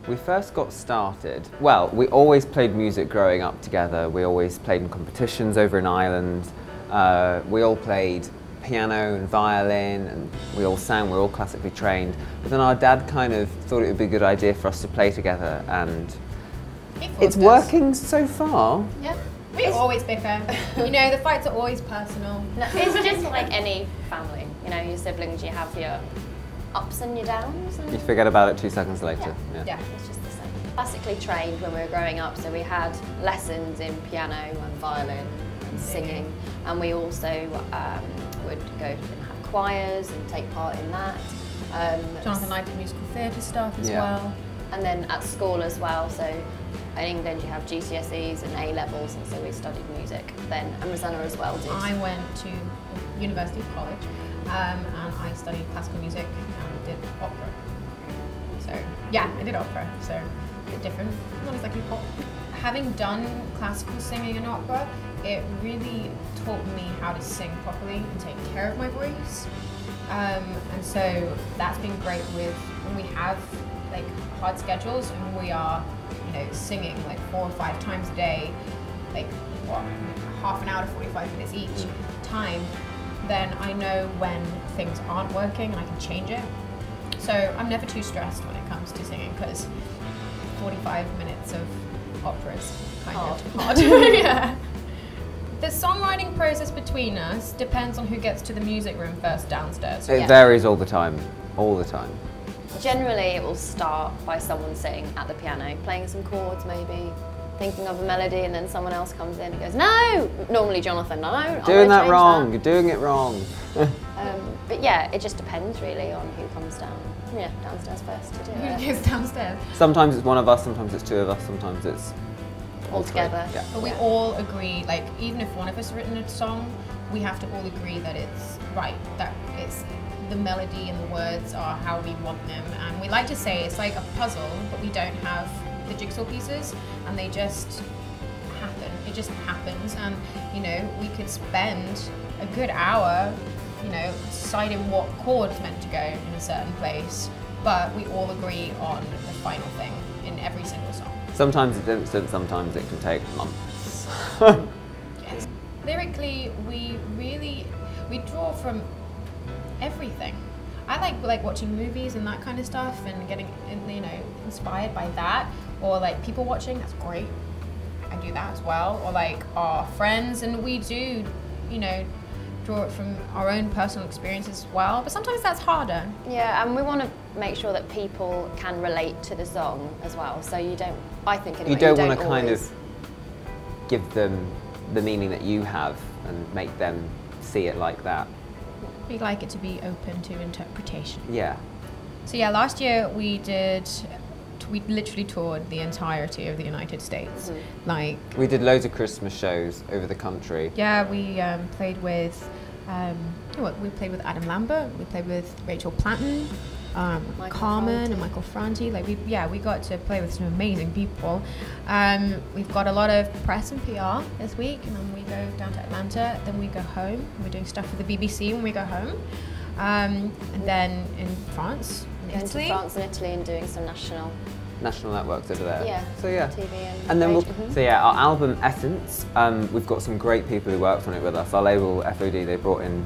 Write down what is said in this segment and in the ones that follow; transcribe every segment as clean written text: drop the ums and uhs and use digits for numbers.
We first got started, well, we always played music growing up together. We always played in competitions over in Ireland. We all played piano and violin, and we all sang, we were all classically trained. But then our dad kind of thought it would be a good idea for us to play together, and it's working so far. Yeah. We always bicker. You know, the fights are always personal. No, it's just like any family. You know, your siblings, you have your ups and your downs. And You forget about it 2 seconds later. Yeah, it's just the same. Classically trained when we were growing up, so we had lessons in piano and violin and singing, and we also would go and have choirs and take part in that. Jonathan liked the musical theatre stuff as well. And then at school as well, so in England you have GCSEs and A-levels, and so we studied music then, and Rosanna as well did. I went to university, college, and I studied classical music and did opera. So yeah, I did opera, so a bit different, not exactly pop. Having done classical singing and opera, it really taught me how to sing properly and take care of my voice. And so that's been great with when we have like hard schedules and we are, you know, singing like 4 or 5 times a day, like what, half an hour to 45 minutes each time, then I know when things aren't working and I can change it. So I'm never too stressed when it comes to singing, because 45 minutes of opera is kind of hard. Yeah. The songwriting process between us depends on who gets to the music room first downstairs. It varies all the time, all the time. Generally it will start by someone sitting at the piano, playing some chords maybe, thinking of a melody, and then someone else comes in and goes, no! Normally Jonathan, no, doing that wrong, you're doing it wrong. But yeah, it just depends really on who comes down. Yeah, downstairs first to do it. Who goes downstairs? Sometimes it's one of us, sometimes it's 2 of us, sometimes it's all together. Yeah. But we all agree, like even if one of us has written a song, we have to all agree that it's right, that it's the melody and the words are how we want them. And we like to say it's like a puzzle, but we don't have the jigsaw pieces, and they just happen. It just happens, and you know, we could spend a good hour, you know, deciding what chord's meant to go in a certain place, but we all agree on the final thing in every single song. Sometimes it's instant, sometimes it can take months. Yes. Lyrically, we draw from everything. I like watching movies and that kind of stuff, and getting, you know, inspired by that, or like people watching. That's great. I do that as well, or like our friends, and we do, you know, draw it from our own personal experiences as well. But sometimes that's harder. Yeah, and we want to make sure that people can relate to the song as well. So you don't, I think anyway, you don't want to kind of give them the meaning that you have and make them see it like that. We like it to be open to interpretation. Yeah. So yeah, last year we literally toured the entirety of the United States. Like, we did loads of Christmas shows over the country. Yeah, we played with we played with Adam Lambert, we played with Rachel Platten, Carmen and Michael Franti. Like we got to play with some amazing people. We've got a lot of press and PR this week, and then we go down to Atlanta, then we go home. We're doing stuff for the BBC when we go home. And then in France, Going to France and Italy and doing some national networks over there. Yeah. So yeah. TV and then so yeah, our album Essence. We've got some great people who worked on it with us. Our label FOD, they brought in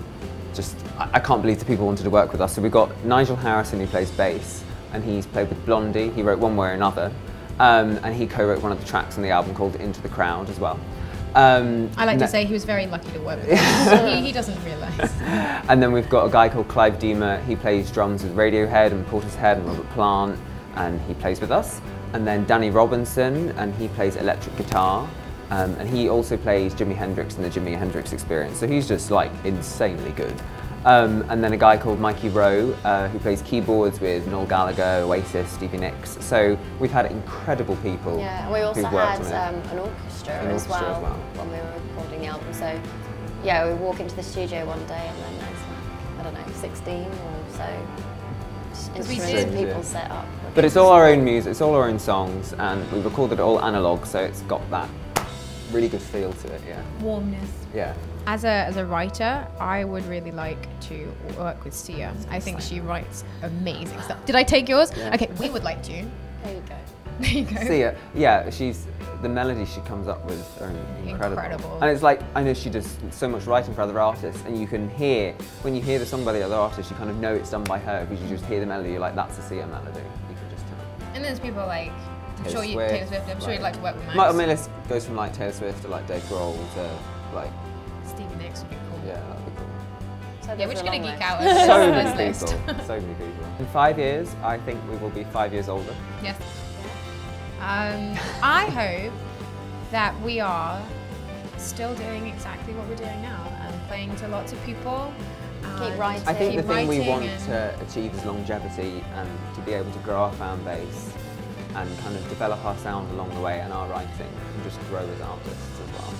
just, I can't believe the people wanted to work with us. So we've got Nigel Harrison, who plays bass, and he's played with Blondie. He wrote One Way or Another, and he co-wrote one of the tracks on the album called Into the Crowd as well. I like to say he was very lucky to work with us. He doesn't realise. And then we've got a guy called Clive Deemer. He plays drums with Radiohead and Portishead and Robert Plant, and he plays with us. And then Danny Robinson, and he plays electric guitar. And he also plays Jimi Hendrix in the Jimi Hendrix Experience. So he's just like insanely good. And then a guy called Mikey Rowe, who plays keyboards with Noel Gallagher, Oasis, Stevie Nicks. So we've had incredible people. Yeah, and we also had an orchestra as well when we were recording the album. So yeah, we walk into the studio one day and then there's like, I don't know, 16 or so instruments and people set up. But it's all our own music, it's all our own songs, and we recorded it all analog, so it's got that really good feel to it, yeah. Warmness. Yeah. As a writer, I would really like to work with Sia. I think she writes amazing stuff. Did I take yours? Yeah. Okay, we would like to. There you go. There you go. Sia, yeah, the melody she comes up with are incredible. And it's like, I know she does so much writing for other artists, and you can hear, when you hear the song by the other artist, you kind of know it's done by her, because you just hear the melody, you're like, that's a Sia melody. You can just tell. And there's people like, Taylor Swift, I'm sure you'd like to work with Max. My list goes from like Taylor Swift to like Dave Grohl to like... Stevie Nicks would be cool. Yeah, that'd be cool. So Yeah, we're just going to geek out. So many people, so many people. In 5 years, I think we will be 5 years older. Yes. I hope that we are still doing exactly what we're doing now and playing to lots of people. Keep writing. I think the thing we want and to achieve is longevity and to be able to grow our fan base and kind of develop our sound along the way and our writing and just grow as artists as well.